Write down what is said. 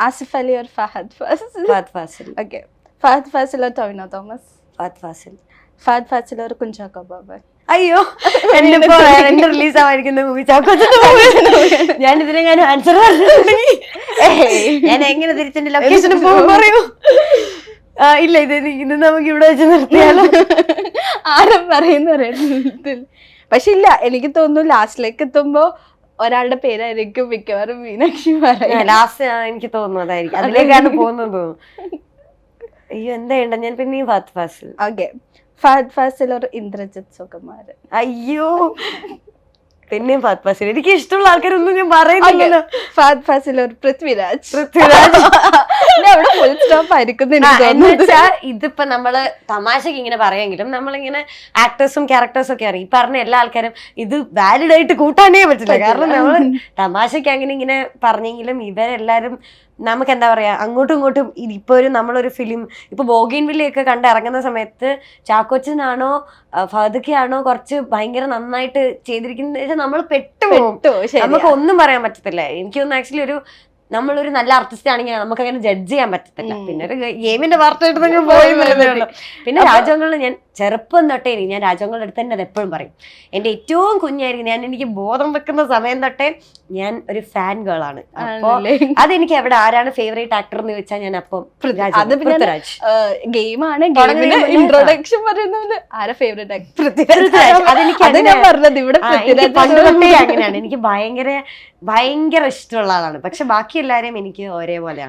Asif Ali or Fahadh Faasil? Fahadh Faasil. Okay. Fahadh Faasil or Tovino Thomas? Fahadh Faasil. Fahadh Faasil or Kunchacko Boban? അയ്യോ, എന്റെ release ആവാതിരിക്കുന്ന മൂവി ചാക്കോച്ചന്റെ മൂവി. ഞാൻ ഇതിനെങ്ങാനും ആൻസർ പറഞ്ഞിട്ടുണ്ടെങ്കിൽ ഞാൻ എങ്ങനെ തിരിച്ചെന്റെ ലൊക്കേഷന് പോകും പറയൂ. ഇല്ല, ഇത് നമുക്ക് ഇവിടെ വെച്ച് നിർത്തിയാലോ? ആരും പറയുന്ന പക്ഷെ ഇല്ല, എനിക്ക് തോന്നുന്നു ലാസ്റ്റിലേക്ക് എത്തുമ്പോ ഒരാളുടെ പേരായിരിക്കും മിക്കവാറും മീനാക്ഷി പറയാ. ലാസ്റ്റ് എനിക്ക് തോന്നുന്നു അതായിരിക്കും, അതിലേക്കാണ് പോകുന്നത് തോന്നുന്നു. അയ്യോ, എന്താ ഞാൻ പിന്നെയും ഫഹദ് ഫാസിൽ. ഓക്കെ. ഫഹദ് ഫാസിൽ or ഇന്ദ്രജിത്ത് സുകുമാരൻ? അയ്യോ, പിന്നെയും ഫഹദ് ഫാസിൽ. എനിക്ക് ഇഷ്ടമുള്ള ആൾക്കാരൊന്നും ഞാൻ പറയുന്നില്ലല്ലോ. ഫഹദ് ഫാസിൽ or പൃഥ്വിരാജ്? പൃഥ്വിരാജ്. അവിടെ ഫുൾ സ്റ്റോപ്പ് ആയിരിക്കും. ഇതിപ്പോ നമ്മള് തമാശക്ക് ഇങ്ങനെ പറയാമെങ്കിലും നമ്മളിങ്ങനെ ആക്ടേഴ്സും ക്യാരക്ടേഴ്സും ഒക്കെ അറിയാം. ഈ പറഞ്ഞ എല്ലാ ആൾക്കാരും ഇത് വാലിഡ് ആയിട്ട് കൂട്ടാനേ പറ്റില്ല. കാരണം നമ്മള് തമാശക്ക് അങ്ങനെ ഇങ്ങനെ പറഞ്ഞെങ്കിലും ഇവരെല്ലാരും നമുക്ക് എന്താ പറയാ, അങ്ങോട്ടും ഇങ്ങോട്ടും. ഇപ്പൊ നമ്മളൊരു ഫിലിം ഇപ്പൊ ബോഗിൻവില്ലയൊക്കെ കണ്ടിറങ്ങുന്ന സമയത്ത് ചാക്കോച്ചനാണോ ഫഹദ്ക്കയാണോ കുറച്ച് ഭയങ്കര നന്നായിട്ട് ചെയ്തിരിക്കുന്നത് നമ്മൾ പെട്ടുപോകും. നമുക്ക് ഒന്നും പറയാൻ പറ്റത്തില്ല. എനിക്കൊന്നും ആക്ച്വലി നമ്മളൊരു നല്ല ആർട്ടിസ്റ്റ് ആണെങ്കിൽ നമുക്ക് അങ്ങനെ ജഡ്ജ് ചെയ്യാൻ പറ്റത്തില്ല. പിന്നെ ഒരു ഗെയിമിന്റെ വാർത്തയായിട്ട് നിങ്ങൾ പോയി. പിന്നെ രാജവങ്ങളിൽ ഞാൻ ചെറുപ്പം തൊട്ടേ ഞാൻ രാജവങ്ങളുടെ അടുത്ത് തന്നെ അത് എപ്പോഴും പറയും. എൻ്റെ ഏറ്റവും കുഞ്ഞായിരിക്കും എനിക്ക് ബോധം വെക്കുന്ന സമയം തൊട്ടേ ഞാൻ ഒരു ഫാൻ ഗേൾ ആണ്. അപ്പൊ അതെനിക്ക് എവിടെ ആരാണ് ഫേവറേറ്റ് ആക്ടർ എന്ന് ചോദിച്ചാൽ ഞാൻ അപ്പം പൃഥ്വിരാജ്. ഗെയിമാണ്, ഇൻട്രോഡക്ഷൻ പറയുന്നത് ആരാ ഫേവറേറ്റ് ആക്ടർ? പണ്ട് തൊട്ടേ അങ്ങനെയാണ്. എനിക്ക് ഭയങ്കര ഭയങ്കര ഇഷ്ടമുള്ള ആളാണ്. പക്ഷെ ബാക്കി എല്ലാരെയും എനിക്ക് ഒരേപോലെയാണ്.